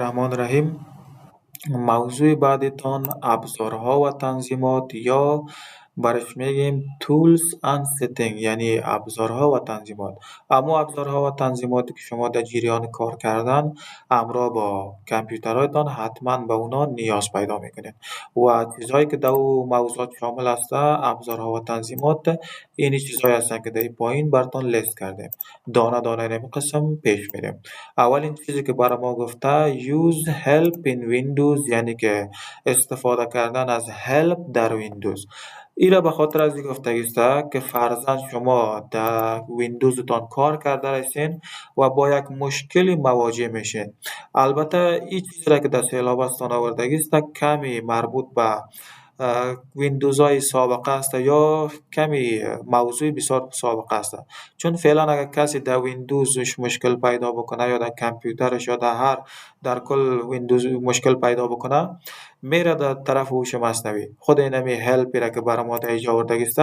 رحمان رحیم. موضوع بعدتان ابزارها و تنظیمات یا برش میگیم tools and setting، یعنی ابزارها و تنظیمات. اما ابزارها و تنظیماتی که شما در جریان کار کردن همراه با کامپیوترهایتان حتما به اونا نیاز پیدا میکنید و چیزهایی که در او موضوعات شامل هسته ابزارها و تنظیمات این چیزهایی هستن که در این پایین براتون لیست کردیم. دانه دانه این قسم پیش میریم. اولین چیزی که برای ما گفته use help in Windows، یعنی که استفاده کردن از help در ویندوز. ایره به خاطر از این گفتگی است که فرضاً شما در ویندوزتان کار کرده هستین و با یک مشکلی مواجه میشین. البته این چیزی را که در سیلاب استان آوردگی است کمی مربوط به ویندوزهای سابقه است یا کمی موضوع بسیار سابقه است. چون فعلا اگر کسی در ویندوزش مشکل پیدا بکنه یا در کامپیوترش یا در کل ویندوز مشکل پیدا بکنه، میره در طرف هوش مصنوعی. خود اینمی هلپی را که برای ما در اینجا آوردگی است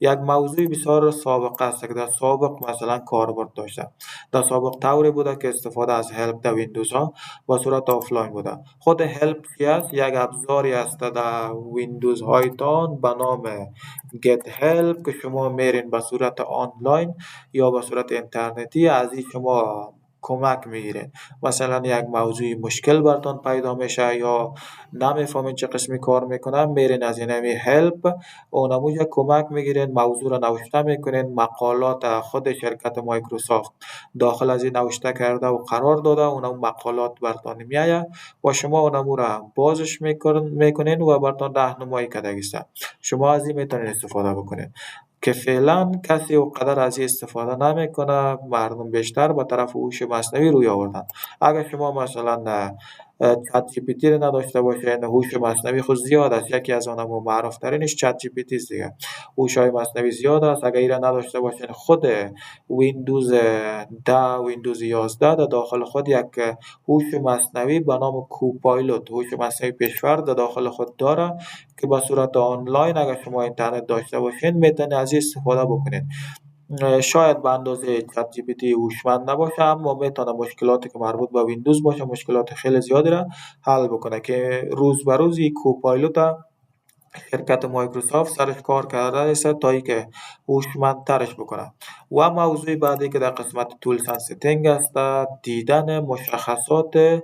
یک موضوع بسیار سابقه است که در سابق مثلا کاربرد داشته. در سابق طوری بوده که استفاده از هلپ در ویندوز ها با صورت آفلاین بوده. خود هلپ چی است؟ یک ابزاری است در ویندوز هایتان به نام get help که شما میرین به صورت آنلاین یا به صورت اینترنتی از این شما کمک میگیرین. مثلا یک موضوعی مشکل براتون پیدا میشه یا نمیفهمین چه قسمی کار میکنه، میرین از این همی هلپ اونموجه کمک میگیرین، موضوع را نوشته میکنین. مقالات خود شرکت مایکروسافت داخل از این نوشته کرده و قرار داده، اونم مقالات براتون میآید و شما اونمو را بازش میکنین و براتون راهنمایی کرده است. شما از این میتونین استفاده بکنین که فعلا کسی اونقدر از این استفاده نمیکنه. مردم بیشتر به طرف هوش مصنوعی روی آوردن. اگر شما مثلا چت جی پی تی رو نداشته باشین، هوش مصنوعی خود زیاد است. یکی از آنها معروف ترینش چت جی پی تی است دیگه. هوش های مصنوعی زیاد است. اگر این را نداشته باشین، خود ویندوز 10 ویندوز 11 در داخل خود یک هوش مصنوعی به نام کوپایلوت، هوش مصنوعی پیشورد در داخل خود داره که به صورت آنلاین اگر شما اینترنت داشته باشین میتونید از این استفاده بکنید. شاید به اندازه چت جی پی تی هوشمند نباشه، اما میتونه مشکلاتی که مربوط به ویندوز باشه، مشکلات خیلی زیادی را حل بکنه که روز به روز این کوپایلوت شرکت مایکروسافت سرش کار کرده است تا ای که هوشمندترش بکنه. و موضوع بعدی که در قسمت تولز اند ستینگ است دیدن مشخصات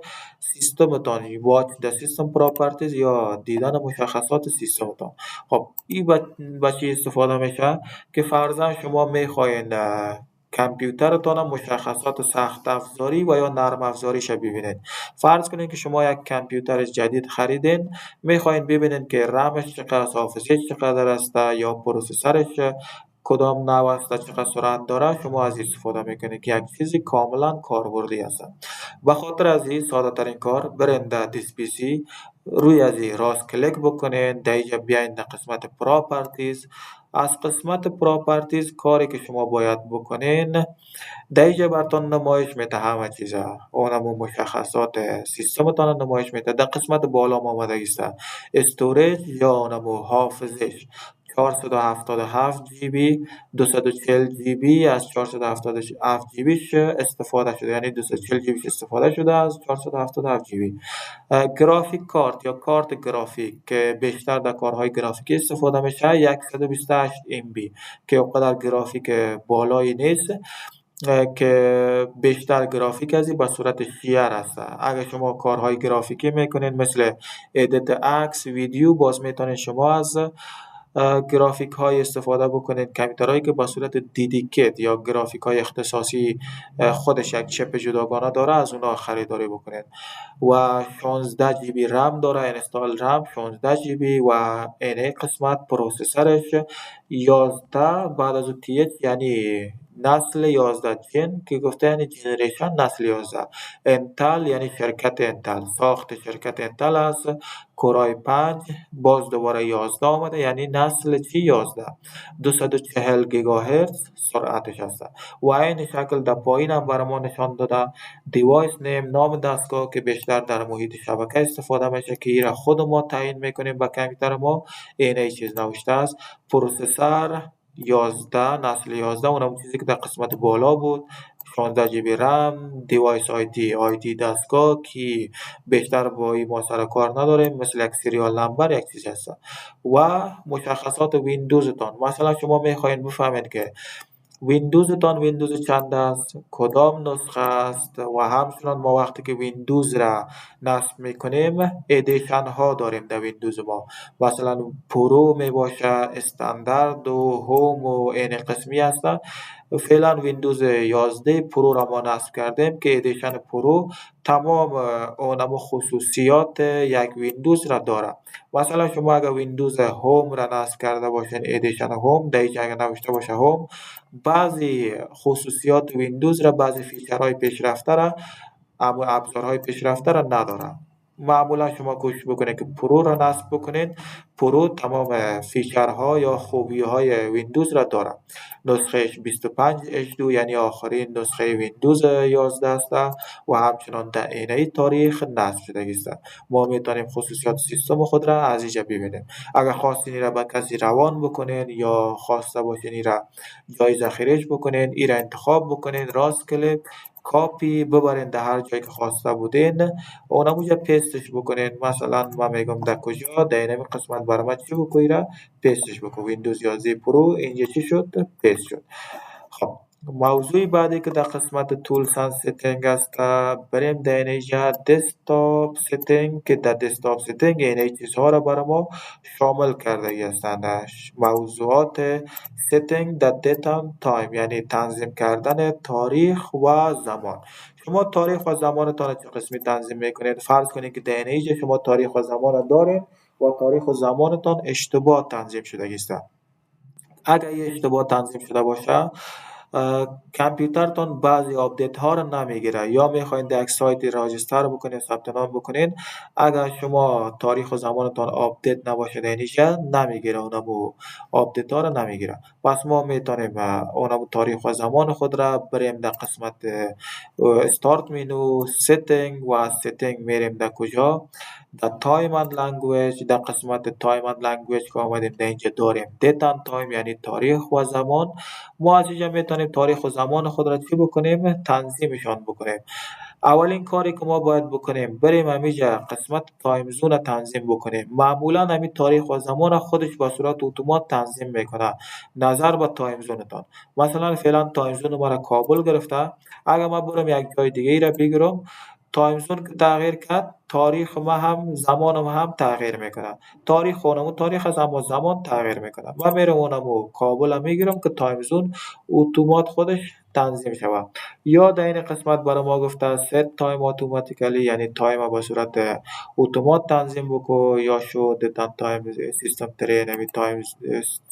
سیستمتان، واچ د سیستم پراپرتیز یا دیدن مشخصات سیستمتان. خب این به چی استفاده میشه که فرضاً شما میخواین کامپیوترتان مشخصات سخت افزاری و یا نرم افزاریش ببینید. فرض کنید که شما یک کامپیوتر جدید خریدین، میخواین ببینید که رمش چقدر است، حافظه چقدر است یا پروسسورش کدام نوع است، چقدر سرعت داره. شما از این استفاده میکنید که یک چیزی کاملا کاربردی است. به خاطر از این ساده ترین کار برین در دیس پی سی، روی از این راست کلیک بکنین، در اینجا بیاین در قسمت پراپرتیز. از قسمت پراپرتیز کاری که شما باید بکنین در اینجا براتون نمایش میده همه چیزا، اونم مشخصات سیستمتان نمایش میده. در قسمت بالا آمده است استوریج یا اونم حافظش 477 جی بی، 240 جی بی از 477 جی بیش استفاده شده، یعنی 240 جی بیش استفاده شده از 477 جی بی. گرافیک کارت یا کارت گرافیک که بیشتر در کارهای گرافیکی استفاده میشه 128 ام بی که اونقدر گرافیک بالایی نیست که بیشتر گرافیک از این به صورت شیر است. اگر شما کارهای گرافیکی میکنین مثل ادیت عکس ویدیو، باز میتونین شما از گرافیک های استفاده بکنید. کامپیوترهایی که با صورت دیدیکیت یا گرافیک های اختصاصی خودش یک چپ جداگانه داره از اونا خریداری بکنید. و 16 جی بی رم داره، اینستال رم 16 جی بی و این قسمت پروسسورش 11 بعد از تی اچ یعنی نسل 11 جن که گفته یعنی جنریشن نسل 11. انتل یعنی شرکت انتل، ساخت شرکت انتل است. کورای 5 باز دوباره 11 آمده یعنی نسل چی 11. 240 گیگاهرتز سرعتش است. و این شکل در پایین هم برای ما نشان داده دیوایس نیم، نام دستگاه که بیشتر در محیط شبکه استفاده میشه که این را خود ما تعیین میکنیم با کامپیوتر ما. این چیز نوشته است پروسسور 11 نسل 11، اونم چیزی که در قسمت بالا بود 16 جی بی رم، دیوایس آیدی دستگاه که بیشتر با این ما سر کار نداریم، مثل یک سریال نمبر یک چیز هست. و مشخصات ویندوزتان، مثلا شما میخواین بفهمید که ویندوزتان ویندوز چند است، کدام نسخه است، و همچنان ما وقتی که ویندوز را نصب میکنیم ادیشن ها داریم در ویندوز ما، مثلا پرو می باشه، استاندارد و هوم و این قسمی هستن. فعلا ویندوز 11 پرو را ما نصب کردیم که ادیشن پرو تمام اونم خصوصیات یک ویندوز را داره. مثلا شما اگر ویندوز هوم را نصب کرده باشین، ادیشن هوم در اینجا اگر نوشته باشه هوم، بعضی خصوصیات ویندوز را، بعضی فیچرهای پیشرفته را، اما ابزارهای پیشرفته را نداره. معمولا شما کوشش بکنید که پرو را نصب بکنید. پرو تمام فیچرها یا خوبیهای ویندوز را داره. نسخه 25H2 یعنی آخرین نسخه ویندوز 11 است و همچنان در عینه تاریخ نصب شده است. ما میتونیم خصوصیات سیستم خود را از اینجا ببینیم. اگر خواستین را به کسی روان بکنین یا خواسته باشین را جای ذخیرهش بکنین، این را انتخاب بکنین، راست کلیک کاپی ببرین در هر جایی که خواسته بودین، اونموجا پیستش بکنین. مثلا من میگم در کجا، در این قسمت برای من چی بکنی را پیستش بکن، ویندوز 11 پرو اینجا چی شد، پیست شد. خب موضوع بعدی که در قسمت تولز اند ستینگ است، بریم در اینجا دسکتاپ ستینگ، که در دسکتاپ ستینگ این چیزها را برای ما شامل کرده هستند. موضوعات ستینگ در دیت اند تایم یعنی تنظیم کردن تاریخ و زمان. شما تاریخ و زمانتان چه قسمی تنظیم میکنید؟ فرض کنید که در اینجا شما تاریخ و زمان را دارید و تاریخ و زمانتان اشتباه تنظیم شده است. اگر این اشتباه تنظیم شده باشه، کامپیوترتان بعضی آپدیت ها رو نمیگیره، یا میخواین در یک سایت راجستر بکنین، ثبت نام بکنین، اگر شما تاریخ و زمانتان آپدیت نباشه اینجا نمیگیره، اونمو آپدیت ها رو نمیگیره. پس ما میتونیم اونمو تاریخ و زمان خود را بریم در قسمت استارت مینو ستینگ و ستینگ میریم در کجا، در تایم اند لنگویج. در قسمت تایم اند لنگویج که آمدیم در اینجا داریم دیت اند تایم یعنی تاریخ و زمان. ما از اینجا میتونیم تاریخ و زمان خود را چی بکنیم، تنظیمشان بکنیم. اولین کاری که ما باید بکنیم بریم همینجا قسمت تایم زون را تنظیم بکنیم. معمولا همین تاریخ و زمان خودش با صورت اتومات تنظیم میکنه نظر به تایم زونتان. مثلا فعلا تایم زون ما را کابل گرفته، اگر ما برم یک جای دیگه ای را بگیرم، تایم زون که تغییر کرد تاریخ ما هم زمان ما هم تغییر میکنه. تاریخ اونمو تاریخ است اما زمان تغییر میکنه. من میرم اونمو کابل میگیرم که تایم زون اتومات خودش تنظیم شود. یا در این قسمت برای ما گفته set time automatically یعنی تایم با صورت اتومات تنظیم بکو، یا شو دیتان تایم سیستم ترین یعنی تایم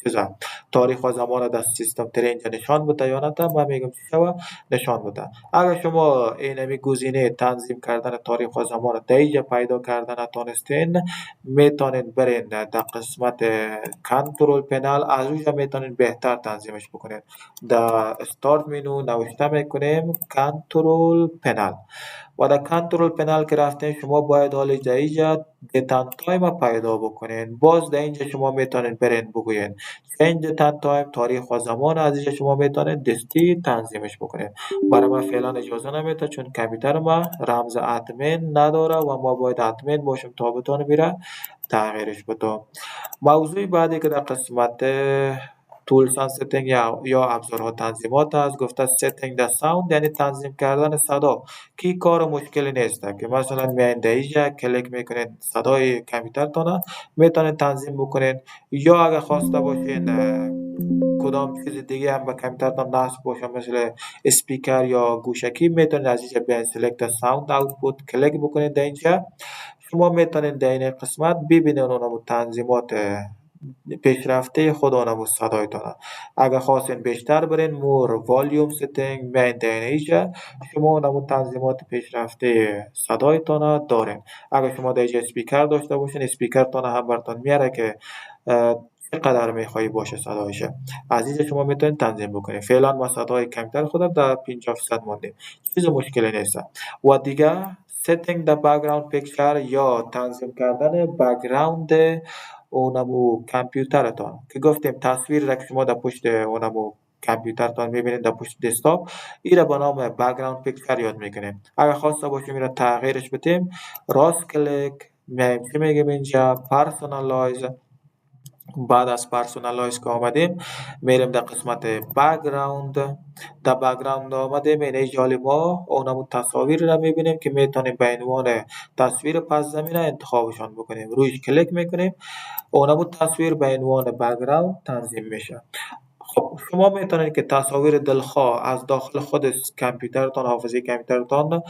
چیزا تاریخ و زمان را در سیستم ترین اینجا نشان بده یا نه، من میگم چی شود نشان بده. اگر شما این گزینه تنظیم کردن تاریخ و زمان را در اینجا پیدا کردن نتونستین، میتونین برین در قسمت کنترل پنل، از اونجا میتونین بهتر تنظیمش بکنین. در استارت مینو نوشته میکنیم کنترل پنل و در کنترل پنل که رفتین شما باید حال در اینجا دیتان تایم پیدا بکنین. باز در اینجا شما میتونین برین بگوین change دیتان تایم، تاریخ و زمان، از اینجا شما میتونین دستی تنظیمش بکنین. برای ما فعلا اجازه نمیده چون کامپیوتر ما رمز ادمین نداره و ما باید ادمین باشیم تا بتونه میره تغییرش بده. موضوع بعدی که در قسمت تولز اند ستینگ یا ابزارها تنظیمات است، گفته ستینگ د ساوند یعنی تنظیم کردن صدا، که کار مشکلی نیست که مثلا میاین در اینجا کلیک میکنین صدای کامپیوترتون میتونین تنظیم بکنین، یا اگر خواسته باشین کدام چیز دیگه هم به کامپیوترتون نصب باشه مثل اسپیکر یا گوشکی، میتونین از اینجا بیاین سلکت ساوند اوتپوت کلیک بکنین. در اینجا شما میتونین در این قسمت ببینین اونم تنظیمات پیشرفته خود اونم صدایتان. اگر خواستین بیشتر برین مور والیوم ستینگ میتونین اینجا شما اونم تنظیمات پیشرفته صدایتان دارین. اگر شما در اینجا اسپیکر داشته باشین، اسپیکرتان هم براتون میاره که چقدر میخوایی باشه صدایش، از اینجا شما میتونید تنظیم بکنید. فعلا ما صدای کمتر خودم در 50% ماندیم، چیز مشکلی نیست. و دیگه setting the background picture یا تنظیم کردن بک‌گراند اونمو کامپیوترتان، که گفتیم تصویر را که شما در پشت اونمو کامپیوترتان می‌بینید در پشت دسکتاپ، این را به نام بک‌گراند پیکچر یاد می‌کنیم. اگر خواسته باشیم این را تغییرش بدیم، راست کلیک میایم چی میگیم اینجا پرسونالایز. بعد از پرسونالایز که آمدیم میریم در قسمت بک‌گراند. در بک‌گراند آمدیم این جالب ما اونمون تصاویر را میبینیم که میتونیم به عنوان تصویر پس زمینه انتخابشان بکنیم. رویش کلیک میکنیم، اونمون تصویر به عنوان بک‌گراند تنظیم میشه. خب شما میتونید که تصاویر دلخواه از داخل خود کامپیوترتان، حافظه کامپیوترتان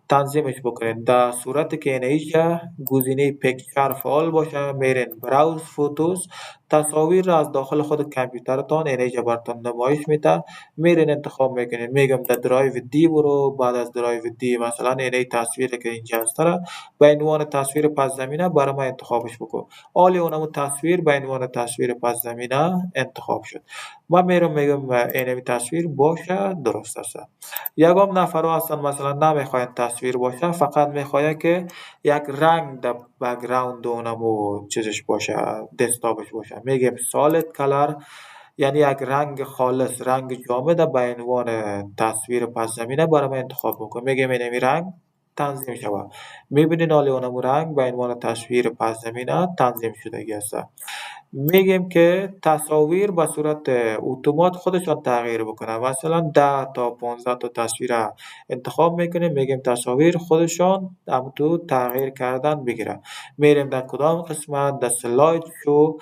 تنظیمش بکنید. در صورتی که اینجا گزینه پیکچر فعال باشه میرین براوز فوتوز، تصاویر را از داخل خود کامپیوترتان اینجا براتون نمایش میده، میرین انتخاب میکنین. میگم در درایو دی برو، بعد از درایو دی مثلا اینه تصویری که اینجا هست را به عنوان تصویر پس زمینه برای ما انتخابش بکن. حالی اونم تصویر به عنوان تصویر پس زمینه انتخاب شد. ما میگم اینمی تصویر باشه درست است. یکم نفر هستن مثلا نمیخواین تصویر باشه، فقط میخواد که یک رنگ در بک‌گراند اونمو چیزش باشه، دسکتاپش باشه. میگیم سالید کلر، یعنی یک رنگ خالص، رنگ جامد به عنوان تصویر پس زمینه برای ما انتخاب بکن. میگیم اینمی رنگ تنظیم شود. میبینین حالی اونمو رنگ به عنوان تصویر پس زمینه تنظیم شده است. میگیم که تصاویر به صورت اتومات خودشان تغییر بکنه. مثلا 10 تا 15 تا تصویر انتخاب میکنیم، میگیم تصاویر خودشان تو تغییر کردن بگیره. میریم در کدام قسمت، در سلاید شو،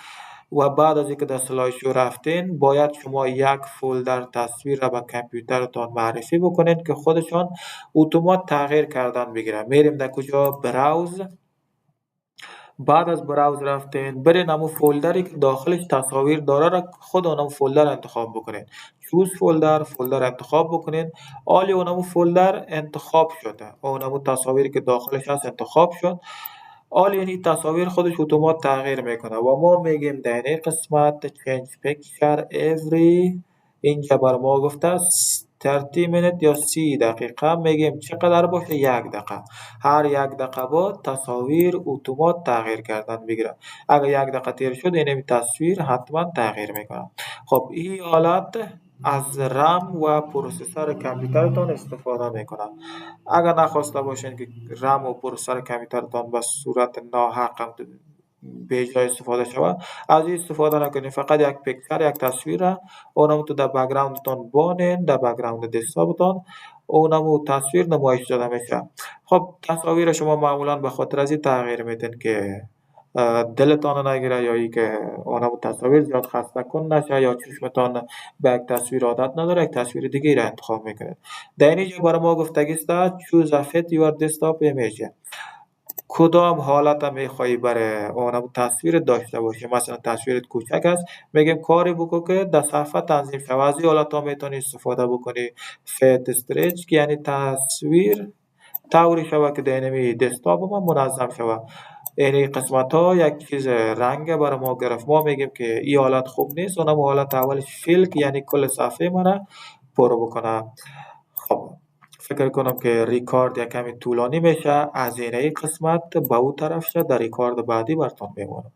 و بعد از اینکه در سلاید شو رفتین باید شما یک فولدر تصویر را به کامپیوترتان معرفی بکنید که خودشان اتومات تغییر کردن بگیره. میریم در کجا براوز، بعد از براوز رفتین برین همون فولدری که داخلش تصاویر داره را خود اونم فولدر انتخاب بکنین. چوز فولدر انتخاب بکنین. حالی اونم فولدر انتخاب شده، اونم تصاویری که داخلش هست انتخاب شد. حالی این تصاویر خودش اتومات تغییر میکنه و ما میگیم در این قسمت change picture every، اینجا بر ما گفته 30 minute یا 30 دقیقه، میگیم چقدر باشه 1 دقیقه. هر 1 دقیقه بعد تصاویر اتومات تغییر کردن بگیره. اگر 1 دقیقه تیر شد این تصویر حتما تغییر میکنه. خب این حالت از رم و پروسسور کامپیوترتان استفاده میکنه. اگر نخواسته باشین که رم و پروسسور کامپیوترتان به صورت ناحق به جای استفاده شود، از این استفاده نکنین. فقط یک پیکچر، یک تصویر اونم تو در بک‌گراندتان بانین، در بک‌گراند دسکتاپتان اونم تصویر نمایش داده میشه. خب تصاویر شما معمولا به خاطر از این تغییر میدین که دلتان نگیره یا ای که اونم تصاویر زیاد خسته کن نشه یا چشمتان به یک تصویر عادت نداره، یک تصویر دیگه را انتخاب میکنید. در اینجا برای ما گفتگی است choose a fit your desktop image، کدام حالت میخوایی برای اونم تصویر داشته باشی. مثلا تصویرت کوچک است، میگیم کاری بکن که در صفحه تنظیم شود. از این حالت ها میتونی استفاده بکنی. فیت استریچ که یعنی تصویر طوری شود که در اینمی دسکتاپ ما منظم شود. این قسمت ها یک چیز رنگ برای ما گرفت، ما میگیم که این حالت خوب نیست، اونم حالت اولش فیل یعنی کل صفحه من پر بکنه. خب فکر کنم که ریکارد یک کمی طولانی میشه. از این قسمت به او طرف شد، در ریکارد بعدی براتون میمونم.